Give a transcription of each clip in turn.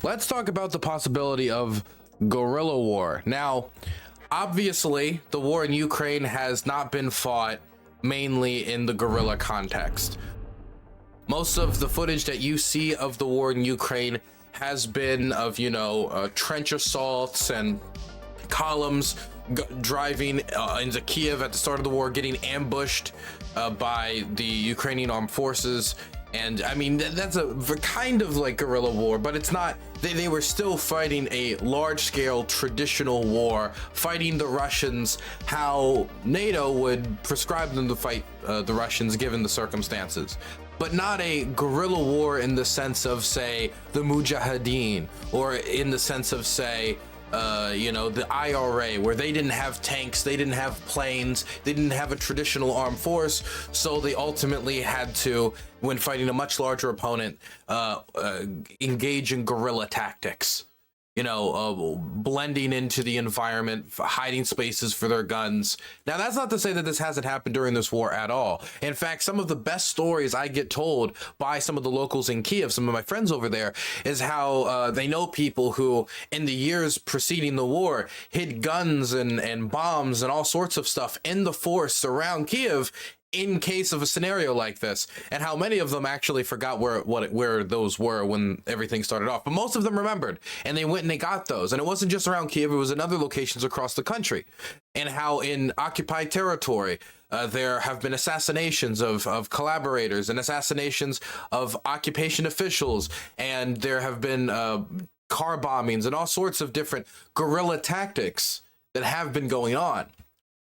let's talk about the possibility of guerrilla war. Now, obviously, the war in Ukraine has not been fought mainly in the guerrilla context. Most of the footage that you see of the war in Ukraine has been of, trench assaults and columns driving into Kiev at the start of the war, getting ambushed by the Ukrainian armed forces. And I mean, that's a kind of like guerrilla war, but it's not. They were still fighting a large-scale traditional war, fighting the Russians how NATO would prescribe them to fight the Russians given the circumstances. But not a guerrilla war in the sense of, say, the Mujahideen, or in the sense of, say, the IRA, where they didn't have tanks, they didn't have planes, they didn't have a traditional armed force, so they ultimately had to, when fighting a much larger opponent, engage in guerrilla tactics. Blending into the environment, hiding spaces for their guns. Now, that's not to say that this hasn't happened during this war at all. In fact, some of the best stories I get told by some of the locals in Kiev, some of my friends over there, is how they know people who, in the years preceding the war, hid guns and bombs and all sorts of stuff in the forests around Kiev in case of a scenario like this, and how many of them actually forgot where those were when everything started off, but most of them remembered, and they went and they got those. And it wasn't just around Kiev, it was in other locations across the country. And how in occupied territory there have been assassinations of collaborators and assassinations of occupation officials, and there have been car bombings and all sorts of different guerrilla tactics that have been going on.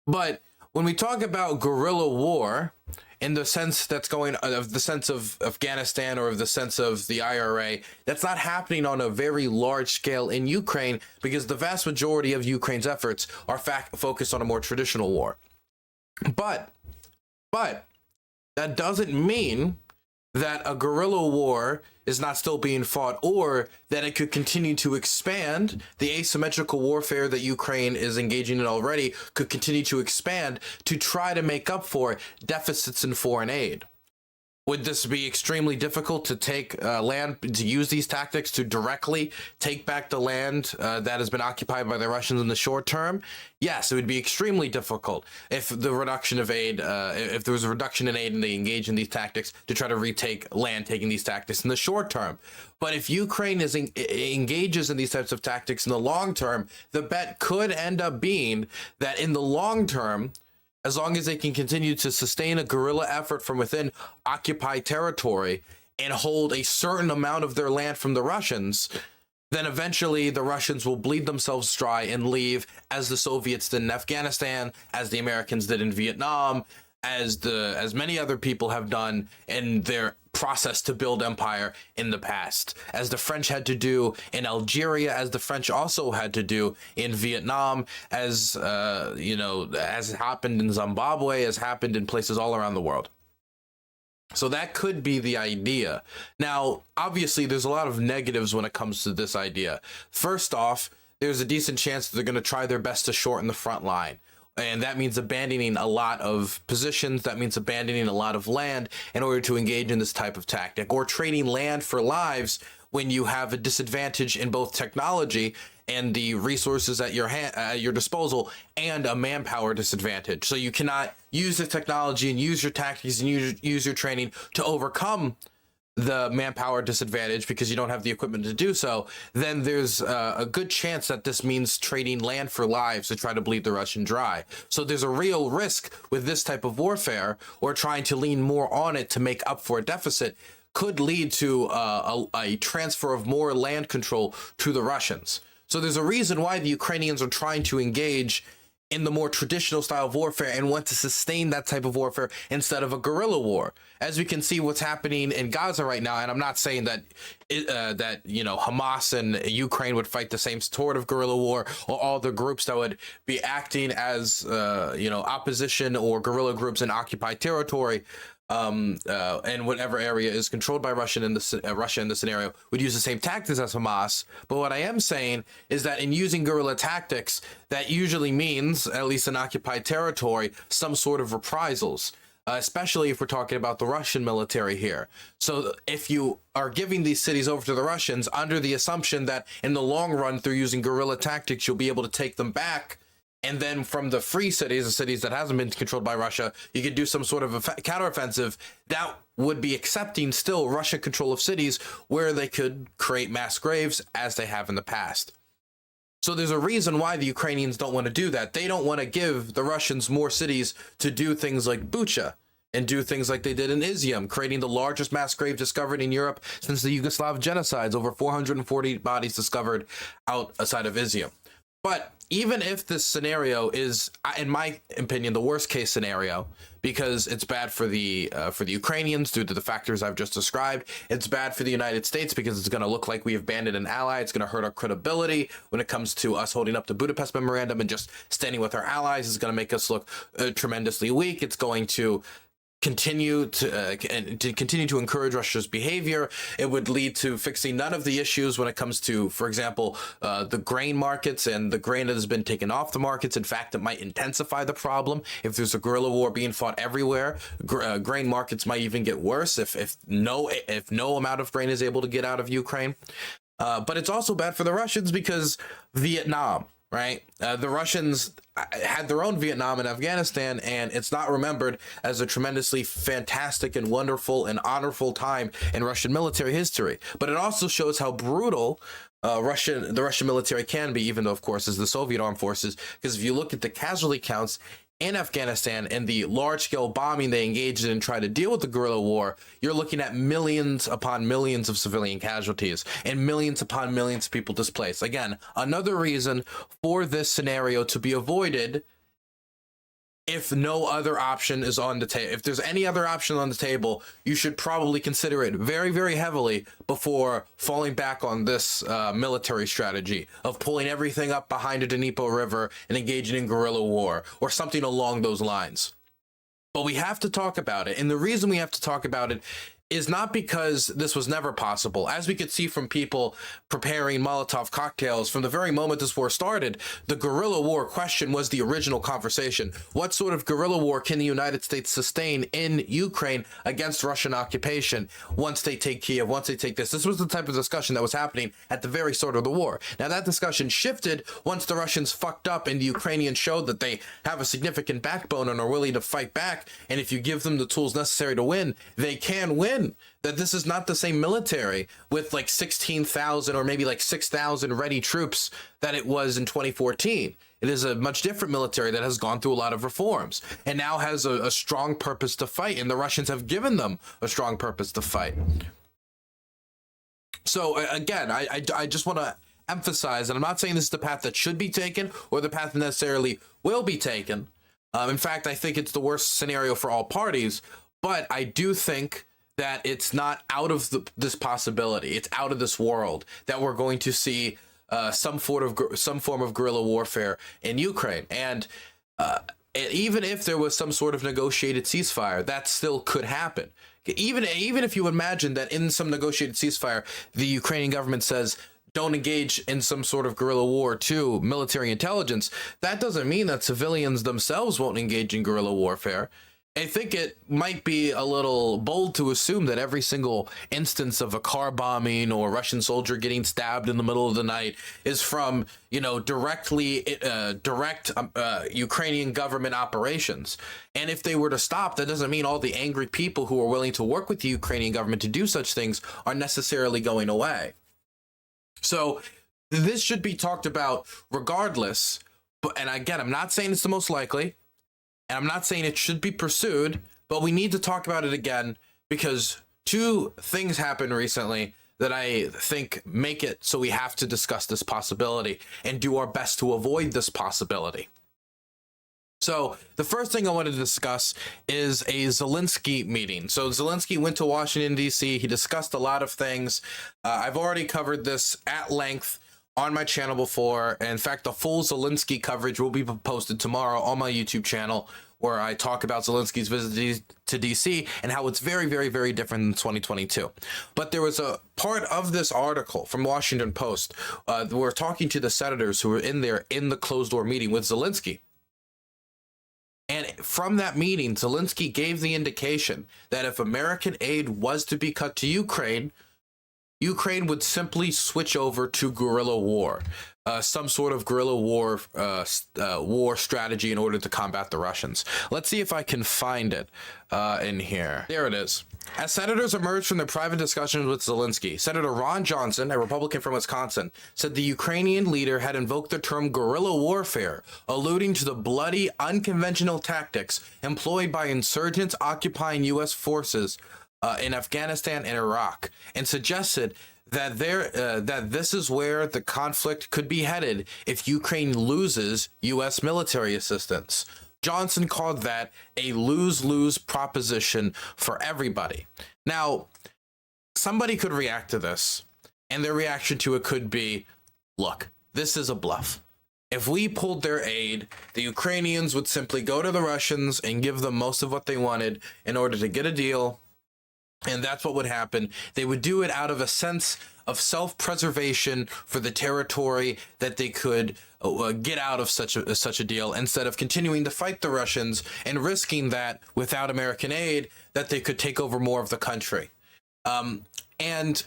But when we talk about guerrilla war, in the sense that's going of the sense of Afghanistan or of the sense of the IRA, that's not happening on a very large scale in Ukraine, because the vast majority of Ukraine's efforts are focused on a more traditional war. But that doesn't mean that a guerrilla war is not still being fought, or that it could continue to expand. The asymmetrical warfare that Ukraine is engaging in already could continue to expand to try to make up for deficits in foreign aid. Would this be extremely difficult to take land, to use these tactics to directly take back the land that has been occupied by the Russians in the short term? Yes, it would be extremely difficult if the reduction of aid, if there was a reduction in aid and they engage in these tactics to try to retake land, taking these tactics in the short term. But if Ukraine engages in these types of tactics in the long term, the bet could end up being that in the long term, as long as they can continue to sustain a guerrilla effort from within occupied territory and hold a certain amount of their land from the Russians, then eventually the Russians will bleed themselves dry and leave, as the Soviets did in Afghanistan, as the Americans did in Vietnam, as many other people have done in their process to build empire in the past, as the French had to do in Algeria, as the French also had to do in Vietnam, as as happened in Zimbabwe, as happened in places all around the world. So that could be the idea. Now, obviously, there's a lot of negatives when it comes to this idea. First off, there's a decent chance that they're going to try their best to shorten the front line. And that means abandoning a lot of positions. That means abandoning a lot of land in order to engage in this type of tactic, or trading land for lives when you have a disadvantage in both technology and the resources at your disposal, and a manpower disadvantage. So you cannot use the technology and use your tactics and use your training to overcome the manpower disadvantage because you don't have the equipment to do so. Then there's a good chance that this means trading land for lives to try to bleed the Russian dry. So there's a real risk with this type of warfare, or trying to lean more on it to make up for a deficit, could lead to a transfer of more land control to the Russians. So there's a reason why the Ukrainians are trying to engage in the more traditional style of warfare and want to sustain that type of warfare instead of a guerrilla war. As we can see what's happening in Gaza right now, and I'm not saying that Hamas and Ukraine would fight the same sort of guerrilla war, or all the groups that would be acting as opposition or guerrilla groups in occupied territory, and whatever area is controlled by Russia in the scenario would use the same tactics as Hamas. But what I am saying is that in using guerrilla tactics, that usually means, at least in occupied territory, some sort of reprisals. especially if we're talking about the Russian military here. So if you are giving these cities over to the Russians under the assumption that in the long run, through using guerrilla tactics, you'll be able to take them back, and then from the free cities, the cities that hasn't been controlled by Russia, you could do some sort of a counteroffensive, that would be accepting still Russian control of cities where they could create mass graves as they have in the past. So there's a reason why the Ukrainians don't want to do that. They don't want to give the Russians more cities to do things like Bucha and do things like they did in Izium, creating the largest mass grave discovered in Europe since the Yugoslav genocides, over 440 bodies discovered outside of Izium. But even if this scenario is, in my opinion, the worst case scenario, because it's bad for the Ukrainians due to the factors I've just described, it's bad for the United States because it's going to look like we have abandoned an ally. It's going to hurt our credibility when it comes to us holding up the Budapest Memorandum and just standing with our allies. It's going to make us look tremendously weak. It's going to continue to encourage Russia's behavior. It would lead to fixing none of the issues when it comes to, for example, the grain markets and the grain that has been taken off the markets. In fact, it might intensify the problem. If there's a guerrilla war being fought everywhere, grain markets might even get worse if no amount of grain is able to get out of Ukraine. But it's also bad for the Russians because Vietnam, right? The Russians had their own Vietnam and Afghanistan, and it's not remembered as a tremendously fantastic and wonderful and honorful time in Russian military history. But it also shows how brutal the Russian military can be, even though, of course, it's the Soviet armed forces. Because if you look at the casualty counts in Afghanistan and the large-scale bombing they engaged in and tried to deal with the guerrilla war, you're looking at millions upon millions of civilian casualties and millions upon millions of people displaced. Again, another reason for this scenario to be avoided if no other option is on the table. If there's any other option on the table, you should probably consider it very, very heavily before falling back on this military strategy of pulling everything up behind the Dnieper River and engaging in guerrilla war or something along those lines. But we have to talk about it. And the reason we have to talk about it is not because this was never possible. As we could see from people preparing Molotov cocktails from the very moment this war started, the guerrilla war question was the original conversation. What sort of guerrilla war can the United States sustain in Ukraine against Russian occupation once they take Kiev, once they take this? This was the type of discussion that was happening at the very start of the war. Now that discussion shifted once the Russians fucked up and the Ukrainians showed that they have a significant backbone and are willing to fight back. And if you give them the tools necessary to win, they can win. That this is not the same military with like 16,000 or maybe like 6,000 ready troops that it was in 2014. It is a much different military that has gone through a lot of reforms and now has a strong purpose to fight, and the Russians have given them a strong purpose to fight. So again, I just want to emphasize, and I'm not saying this is the path that should be taken or the path that necessarily will be taken. In fact, I think it's the worst scenario for all parties, but I do think that it's not out of this possibility. It's out of this world that we're going to see some form of guerrilla warfare in Ukraine. And even if there was some sort of negotiated ceasefire, that still could happen. Even if you imagine that in some negotiated ceasefire, the Ukrainian government says, don't engage in some sort of guerrilla war to military intelligence, that doesn't mean that civilians themselves won't engage in guerrilla warfare. I think it might be a little bold to assume that every single instance of a car bombing or a Russian soldier getting stabbed in the middle of the night is from, direct Ukrainian government operations. And if they were to stop, that doesn't mean all the angry people who are willing to work with the Ukrainian government to do such things are necessarily going away. So this should be talked about regardless. And again, I'm not saying it's the most likely. And I'm not saying it should be pursued, but we need to talk about it again because two things happened recently that I think make it so we have to discuss this possibility and do our best to avoid this possibility. So the first thing I wanted to discuss is a Zelensky meeting. So Zelensky went to Washington, D.C. He discussed a lot of things. I've already covered this at length on my channel before. In fact, the full Zelensky coverage will be posted tomorrow on my YouTube channel, where I talk about Zelensky's visit to DC and how it's very, very, very different than 2022. But there was a part of this article from Washington Post. We're talking to the senators who were in there in the closed door meeting with Zelensky. And from that meeting, Zelensky gave the indication that if American aid was to be cut to Ukraine, Ukraine would simply switch over to guerrilla war, some sort of guerrilla war war strategy in order to combat the Russians. Let's see if I can find it in here. There it is. As senators emerged from their private discussions with Zelensky, Senator Ron Johnson, a Republican from Wisconsin, said the Ukrainian leader had invoked the term guerrilla warfare, alluding to the bloody, unconventional tactics employed by insurgents occupying U.S. forces in Afghanistan and Iraq, and suggested that that this is where the conflict could be headed if Ukraine loses U.S. military assistance. Johnson called that a lose-lose proposition for everybody. Now, somebody could react to this, and their reaction to it could be, look, this is a bluff. If we pulled their aid, the Ukrainians would simply go to the Russians and give them most of what they wanted in order to get a deal. And that's what would happen. They would do it out of a sense of self-preservation for the territory that they could get out of such a deal, instead of continuing to fight the Russians and risking that without American aid, that they could take over more of the country. And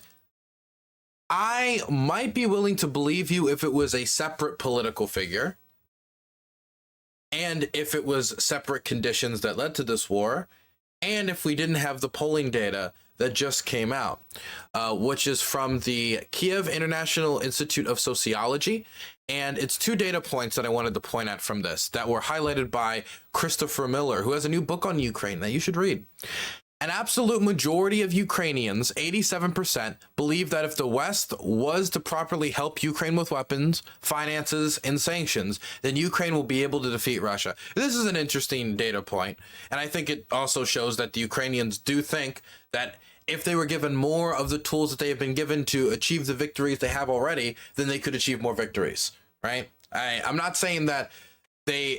I might be willing to believe you if it was a separate political figure, and if it was separate conditions that led to this war, and if we didn't have the polling data that just came out, which is from the Kiev International Institute of Sociology. And it's two data points that I wanted to point out from this that were highlighted by Christopher Miller, who has a new book on Ukraine that you should read. An absolute majority of Ukrainians, 87%, believe that if the West was to properly help Ukraine with weapons, finances, and sanctions, then Ukraine will be able to defeat Russia. This is an interesting data point, and I think it also shows that the Ukrainians do think that if they were given more of the tools that they have been given to achieve the victories they have already, then they could achieve more victories, right? I'm not saying that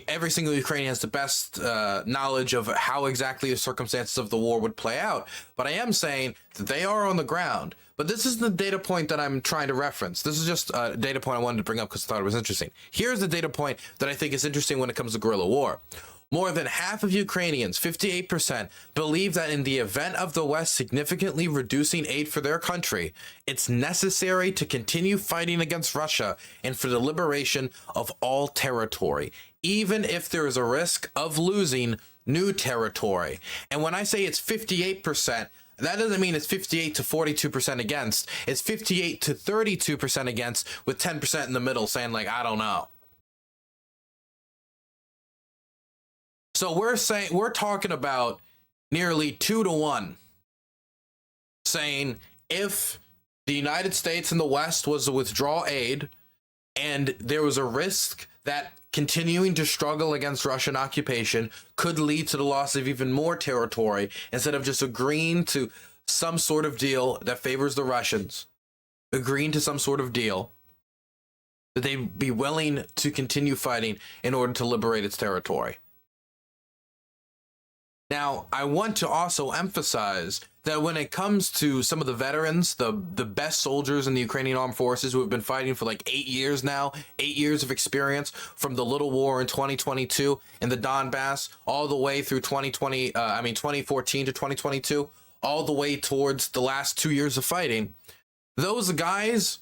every single Ukrainian has the best knowledge of how exactly the circumstances of the war would play out, but I am saying that they are on the ground. But this is the data point that I'm trying to reference. This is just a data point I wanted to bring up because I thought it was interesting. Here's the data point that I think is interesting when it comes to guerrilla war. More than half of Ukrainians, 58%, believe that in the event of the West significantly reducing aid for their country, it's necessary to continue fighting against Russia and for the liberation of all territory, even if there is a risk of losing new territory. And when I say it's 58%, that doesn't mean it's 58 to 42% against. It's 58 to 32% against, with 10% in the middle saying, like, I don't know. So we're talking about nearly 2-to-1 saying if the United States and the West was to withdraw aid and there was a risk that continuing to struggle against Russian occupation could lead to the loss of even more territory, instead of just agreeing to some sort of deal that favors the Russians, agreeing to some sort of deal, that they'd be willing to continue fighting in order to liberate its territory. Now, I want to also emphasize that when it comes to some of the veterans, the best soldiers in the Ukrainian armed forces who have been fighting for like 8 years now, 8 years of experience, from the little war in 2022 in the Donbass all the way through 2014 to 2022, all the way towards the last 2 years of fighting, those guys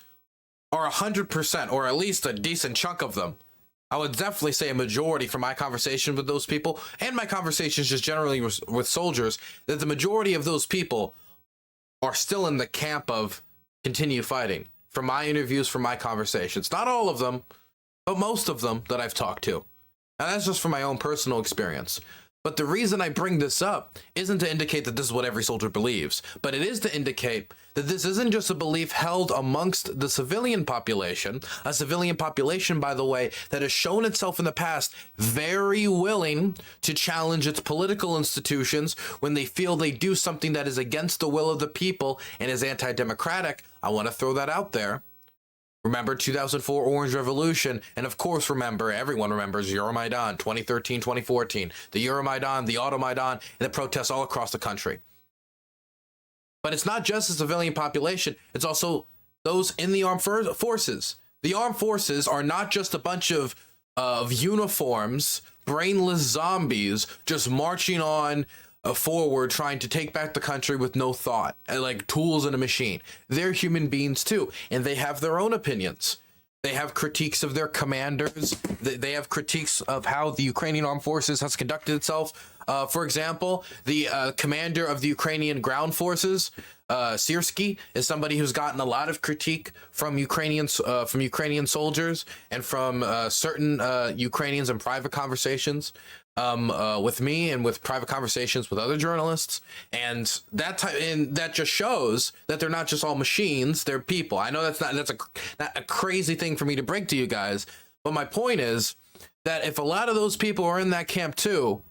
are 100%, or at least a decent chunk of them. I would definitely say a majority from my conversation with those people and my conversations just generally with soldiers, that the majority of those people are still in the camp of continue fighting. From my interviews, from my conversations, not all of them, but most of them that I've talked to. And that's just from my own personal experience. But the reason I bring this up isn't to indicate that this is what every soldier believes, but it is to indicate that this isn't just a belief held amongst the civilian population, a civilian population, by the way, that has shown itself in the past very willing to challenge its political institutions when they feel they do something that is against the will of the people and is anti-democratic. I want to throw that out there. Remember 2004 Orange Revolution, and of course everyone remembers Euromaidan, 2013, 2014, the Euromaidan, the Automaidan, and the protests all across the country. But it's not just the civilian population, it's also those in the armed forces. The armed forces are not just a bunch of uniforms brainless zombies just marching on forward, trying to take back the country with no thought, like tools in a machine. They're human beings too, and they have their own opinions. They have critiques of their commanders. They have critiques of how the Ukrainian armed forces has conducted itself. For example, the commander of the Ukrainian ground forces, Syrskyi, is somebody who's gotten a lot of critique from Ukrainian soldiers and from certain Ukrainians in private conversations with me and with private conversations with other journalists. And that just shows that they're not just all machines, they're people. I know that's a crazy thing for me to break to you guys, but my point is that if a lot of those people are in that camp too,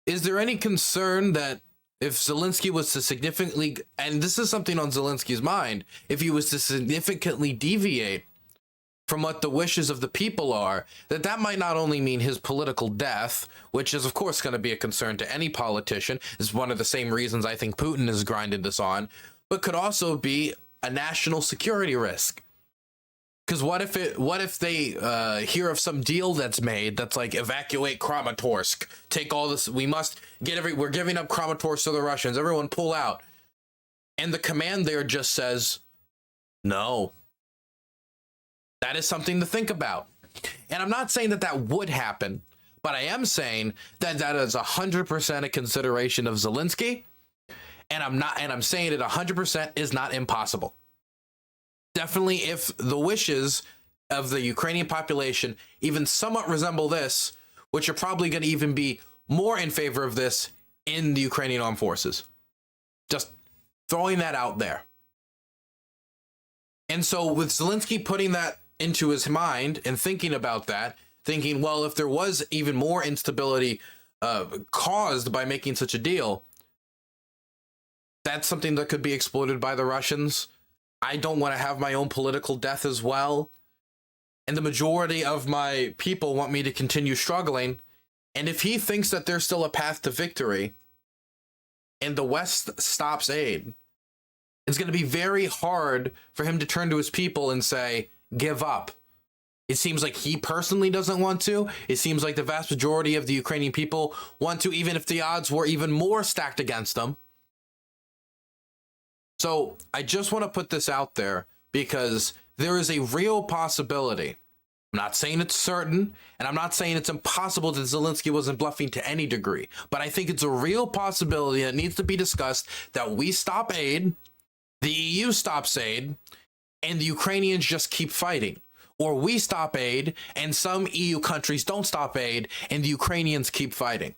is there any concern that if Zelensky was to significantly, and this is something on Zelensky's mind, if he was to significantly deviate from what the wishes of the people are, that might not only mean his political death, which is of course going to be a concern to any politician, is one of the same reasons I think Putin has grinded this on, but could also be a national security risk. Because what if they hear of some deal that's made that's like evacuate Kramatorsk, take all this, we're giving up Kramatorsk to the Russians, everyone pull out, and the command there just says no. That is something to think about. And I'm not saying that would happen, but I am saying that is 100% a consideration of Zelensky, and I'm saying it 100% is not impossible. Definitely, if the wishes of the Ukrainian population even somewhat resemble this, which are probably going to even be more in favor of this in the Ukrainian armed forces. Just throwing that out there. And so with Zelensky putting that into his mind and thinking about that, thinking, well, if there was even more instability caused by making such a deal, that's something that could be exploited by the Russians. I don't want to have my own political death as well. And the majority of my people want me to continue struggling. And if he thinks that there's still a path to victory and the West stops aid, it's going to be very hard for him to turn to his people and say, give up. It seems like he personally doesn't want to. It seems like the vast majority of the Ukrainian people want to, even if the odds were even more stacked against them. So I just want to put this out there because there is a real possibility. I'm not saying it's certain, and I'm not saying it's impossible that Zelensky wasn't bluffing to any degree, but I think it's a real possibility that needs to be discussed that we stop aid, the EU stops aid, and the Ukrainians just keep fighting. Or we stop aid, and some EU countries don't stop aid, and the Ukrainians keep fighting.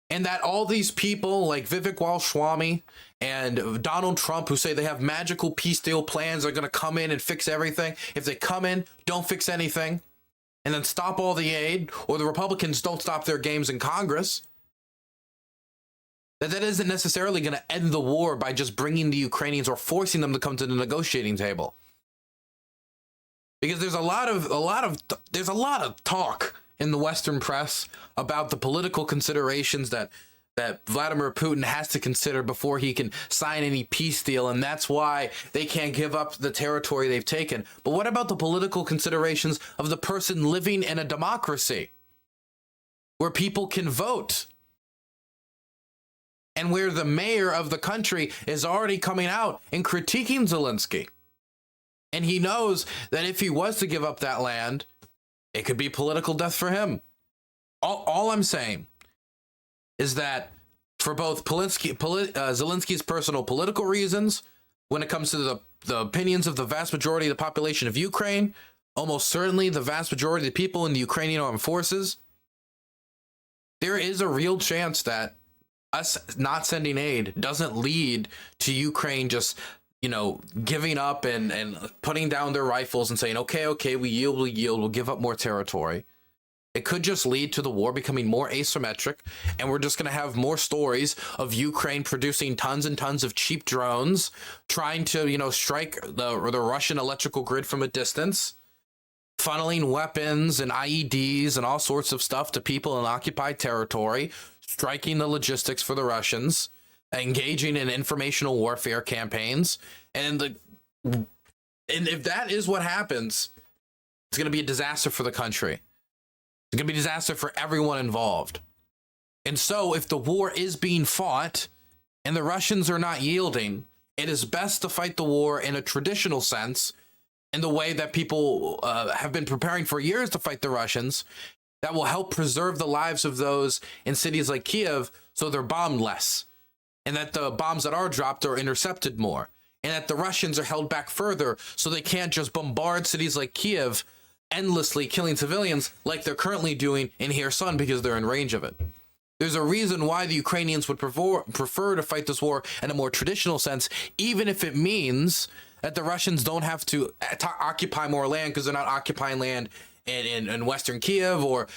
And that all these people like Vivek Ramaswamy and Donald Trump who say they have magical peace deal plans are going to come in and fix everything. If they come in, don't fix anything, and then stop all the aid, or the Republicans don't stop their games in Congress, that isn't necessarily going to end the war by just bringing the Ukrainians or forcing them to come to the negotiating table. Because there's a lot of talk in the Western press about the political considerations that Vladimir Putin has to consider before he can sign any peace deal, and that's why they can't give up the territory they've taken. But what about the political considerations of the person living in a democracy where people can vote and where the mayor of the country is already coming out and critiquing Zelensky? And he knows that if he was to give up that land, it could be political death for him. All I'm saying is that for both Zelensky's personal political reasons, when it comes to the opinions of the vast majority of the population of Ukraine, almost certainly the vast majority of the people in the Ukrainian armed forces, there is a real chance that us not sending aid doesn't lead to Ukraine just, giving up and putting down their rifles and saying, okay, we yield, we'll give up more territory. It could just lead to the war becoming more asymmetric, and we're just going to have more stories of Ukraine producing tons and tons of cheap drones, trying to, strike the Russian electrical grid from a distance, funneling weapons and IEDs and all sorts of stuff to people in occupied territory, striking the logistics for the Russians, engaging in informational warfare campaigns, and if that is what happens, it's going to be a disaster for the country. It's going to be a disaster for everyone involved. And so if the war is being fought and the Russians are not yielding, it is best to fight the war in a traditional sense, in the way that people have been preparing for years to fight the Russians, that will help preserve the lives of those in cities like Kiev so they're bombed less, and that the bombs that are dropped are intercepted more, and that the Russians are held back further so they can't just bombard cities like Kiev endlessly, killing civilians like they're currently doing in Kherson because they're in range of it. There's a reason why the Ukrainians would prefer to fight this war in a more traditional sense, even if it means that the Russians don't have to occupy more land because they're not occupying land in Western Kiev, or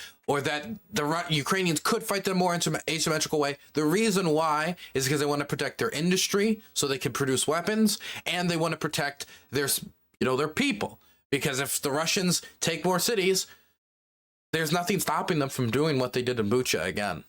that the Ukrainians could fight them more asymmetrical way. The reason why is because they want to protect their industry so they can produce weapons, and they want to protect their people. Because if the Russians take more cities, there's nothing stopping them from doing what they did in Bucha again.